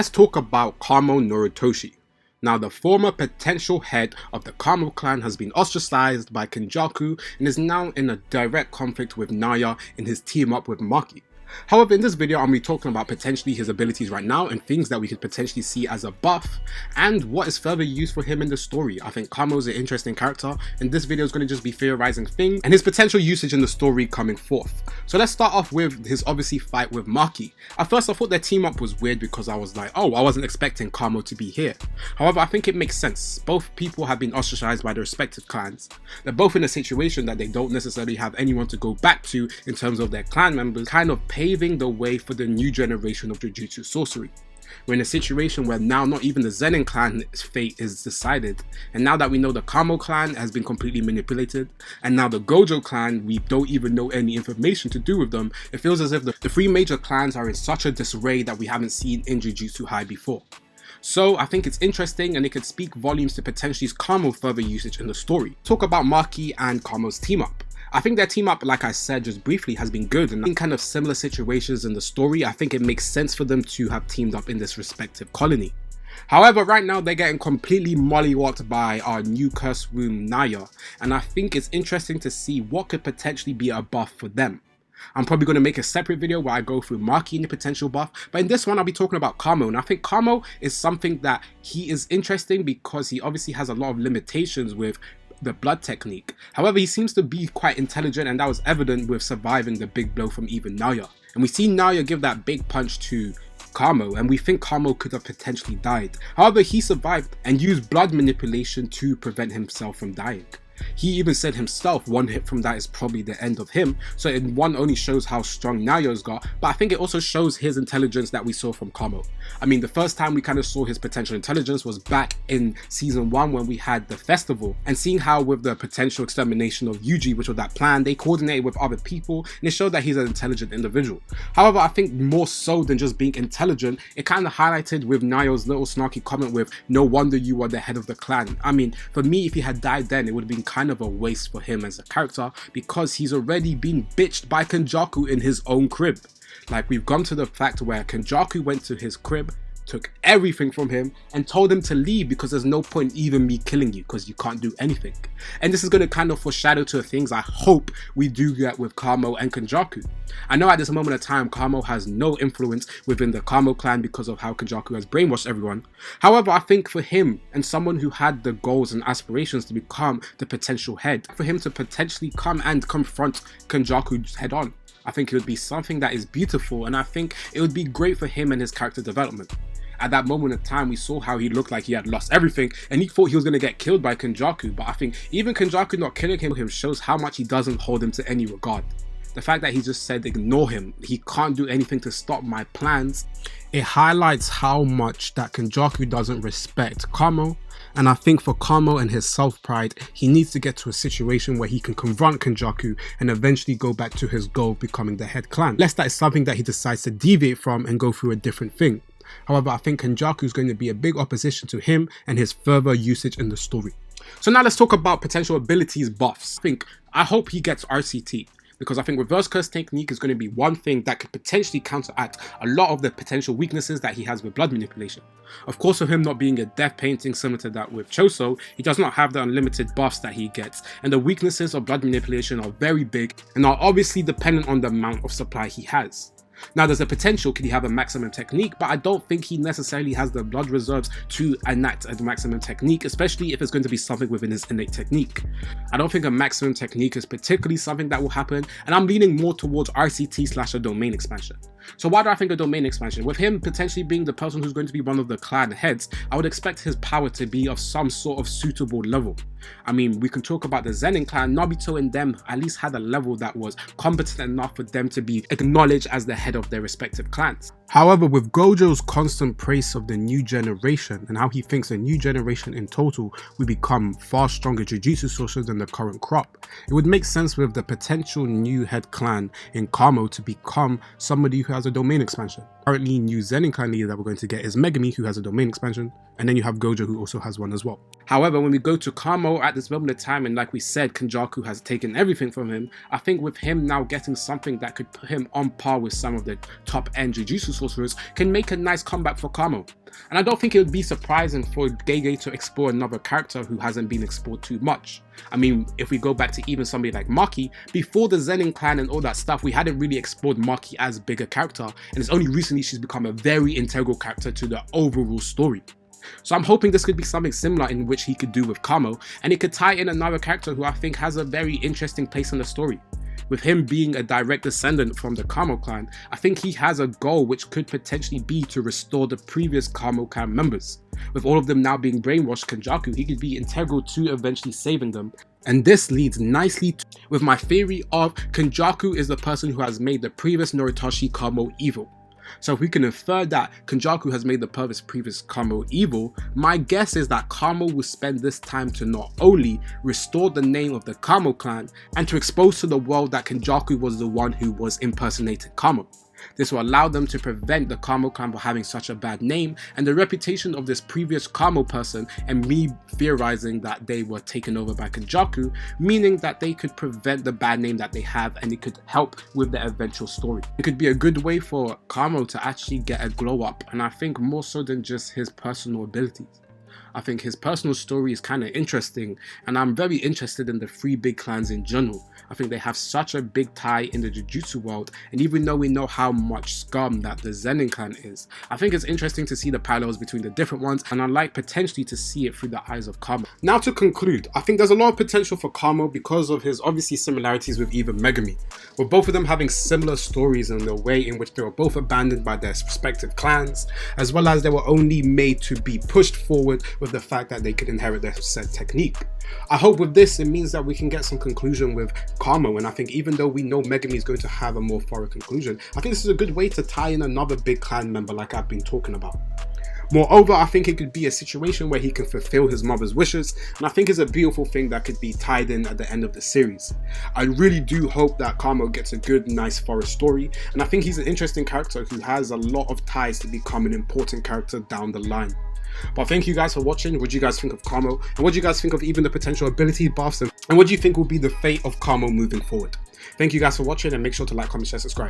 Let's talk about Kamo Noritoshi. Now, the former potential head of the Kamo clan has been ostracized by Kenjaku and is now in a direct conflict with Naya in his team up with Maki. However, in this video, I'm going to be talking about potentially his abilities right now and things that we could potentially see as a buff and what is further used for him in the story. I think Kamo is an interesting character and this video is going to just be theorizing things and his potential usage in the story coming forth. So let's start off with his obviously fight with Maki. At first I thought their team up was weird because I was like, oh, I wasn't expecting Kamo to be here. However, I think it makes sense. Both people have been ostracized by their respective clans. They're both in a situation that they don't necessarily have anyone to go back to in terms of their clan members, kind of paving the way for the new generation of Jujutsu sorcery. We're in a situation where now not even the Zenin clan's fate is decided, and now that we know the Kamo clan has been completely manipulated, and now the Gojo clan, we don't even know any information to do with them, it feels as if the three major clans are in such a disarray that we haven't seen in Jujutsu High before. So I think it's interesting and it could speak volumes to potentially Kamo further usage in the story. Talk about Maki and Kamo's team up. I think their team up, like I said just briefly, has been good, and in kind of similar situations in the story, I think it makes sense for them to have teamed up in this respective colony. However, right now they're getting completely mollywopped by our new curse room Naya, and I think it's interesting to see what could potentially be a buff for them. I'm probably going to make a separate video where I go through Maki and the potential buff, but in this one I'll be talking about Kamo, and I think Kamo is something that he is interesting because he obviously has a lot of limitations with the blood technique. However, he seems to be quite intelligent, and that was evident with surviving the big blow from even Naya. And we see Naya give that big punch to Kamo, and we think Kamo could have potentially died. However, he survived and used blood manipulation to prevent himself from dying. He even said himself one hit from that is probably the end of him, so it one only shows how strong Naya's got, but I think it also shows his intelligence that we saw from Kamo. I mean, the first time we kind of saw his potential intelligence was back in season 1 when we had the festival, and seeing how with the potential extermination of Yuji, which was that plan, they coordinated with other people and it showed that he's an intelligent individual. However, I think more so than just being intelligent, it kind of highlighted with Naya's little snarky comment with, no wonder you are the head of the clan. I mean, for me, if he had died then, it would have been kind of a waste for him as a character because he's already been bitched by Kenjaku in his own crib. Like, we've gone to the fact where Kenjaku went to his crib, took everything from him and told him to leave because there's no point even me killing you because you can't do anything. And this is going to kind of foreshadow to things I hope we do get with Kamo and Kenjaku. I know at this moment of time Kamo has no influence within the Kamo clan because of how Kenjaku has brainwashed everyone. However, I think for him and someone who had the goals and aspirations to become the potential head, for him to potentially come and confront Kenjaku head on, I think it would be something that is beautiful, and I think it would be great for him and his character development. At that moment of time, we saw how he looked like he had lost everything and he thought he was going to get killed by Kenjaku, but I think even Kenjaku not killing him shows how much he doesn't hold him to any regard. The fact that he just said ignore him, he can't do anything to stop my plans, it highlights how much that Kenjaku doesn't respect Kamo. And I think for Kamo and his self-pride, he needs to get to a situation where he can confront Kenjaku and eventually go back to his goal of becoming the head clan. Lest that is something that he decides to deviate from and go through a different thing. However, I think Kenjaku is going to be a big opposition to him and his further usage in the story. So now let's talk about potential abilities buffs. I hope he gets RCT. Because I think reverse curse technique is going to be one thing that could potentially counteract a lot of the potential weaknesses that he has with blood manipulation. Of course, for him not being a death painting similar to that with Choso, he does not have the unlimited buffs that he gets, and the weaknesses of blood manipulation are very big and are obviously dependent on the amount of supply he has. Now, there's a potential, could he have a maximum technique, but I don't think he necessarily has the blood reserves to enact a maximum technique, especially if it's going to be something within his innate technique. I don't think a maximum technique is particularly something that will happen, and I'm leaning more towards RCT / a domain expansion. So why do I think a domain expansion? With him potentially being the person who's going to be one of the clan heads, I would expect his power to be of some sort of suitable level. I mean, we can talk about the Zenin clan, Nobito and them at least had a level that was competent enough for them to be acknowledged as the head of their respective clans. However, with Gojo's constant praise of the new generation and how he thinks the new generation in total will become far stronger Jujutsu sorcerers than the current crop, it would make sense with the potential new head clan in Kamo to become somebody who who has a domain expansion. Currently, new Zenin clan leader that we're going to get is Megumi, who has a domain expansion, and then you have Gojo, who also has one as well. However, when we go to Kamo at this moment of time, and like we said, Kenjaku has taken everything from him, I think with him now getting something that could put him on par with some of the top-end Jujutsu sorcerers can make a nice comeback for Kamo. And I don't think it would be surprising for Gege to explore another character who hasn't been explored too much. I mean, if we go back to even somebody like Maki, before the Zenin clan and all that stuff, we hadn't really explored Maki as a bigger character, and it's only recently she's become a very integral character to the overall story. So I'm hoping this could be something similar in which he could do with Kamo, and it could tie in another character who I think has a very interesting place in the story. With him being a direct descendant from the Kamo clan, I think he has a goal which could potentially be to restore the previous Kamo clan members. With all of them now being brainwashed Kenjaku, he could be integral to eventually saving them. And this leads nicely with my theory of Kenjaku is the person who has made the previous Noritoshi Kamo evil. So if we can infer that Kenjaku has made the previous Kamo evil, my guess is that Kamo will spend this time to not only restore the name of the Kamo clan and to expose to the world that Kenjaku was the one who was impersonating Kamo. This will allow them to prevent the Kamo clan from having such a bad name and the reputation of this previous Kamo person, and me theorizing that they were taken over by Kenjaku, meaning that they could prevent the bad name that they have and it could help with the eventual story. It could be a good way for Kamo to actually get a glow up, and I think more so than just his personal abilities. I think his personal story is kind of interesting, and I'm very interested in the three big clans in general. I think they have such a big tie in the Jujutsu world, and even though we know how much scum that the Zenin clan is, I think it's interesting to see the parallels between the different ones, and I like potentially to see it through the eyes of Kamo. Now to conclude, I think there's a lot of potential for Kamo because of his obviously similarities with even Megumi, with both of them having similar stories in the way in which they were both abandoned by their respective clans, as well as they were only made to be pushed forward with the fact that they could inherit their said technique. I hope with this it means that we can get some conclusion with Kamo, and I think even though we know Megumi is going to have a more thorough conclusion, I think this is a good way to tie in another big clan member like I've been talking about. Moreover, I think it could be a situation where he can fulfill his mother's wishes, and I think it's a beautiful thing that could be tied in at the end of the series. I really do hope that Kamo gets a good, nice forest story, and I think he's an interesting character who has a lot of ties to become an important character down the line. But thank you guys for watching. What do you guys think of Kamo? And what do you guys think of even the potential ability buffs? And what do you think will be the fate of Kamo moving forward? Thank you guys for watching, and make sure to like, comment, share, subscribe.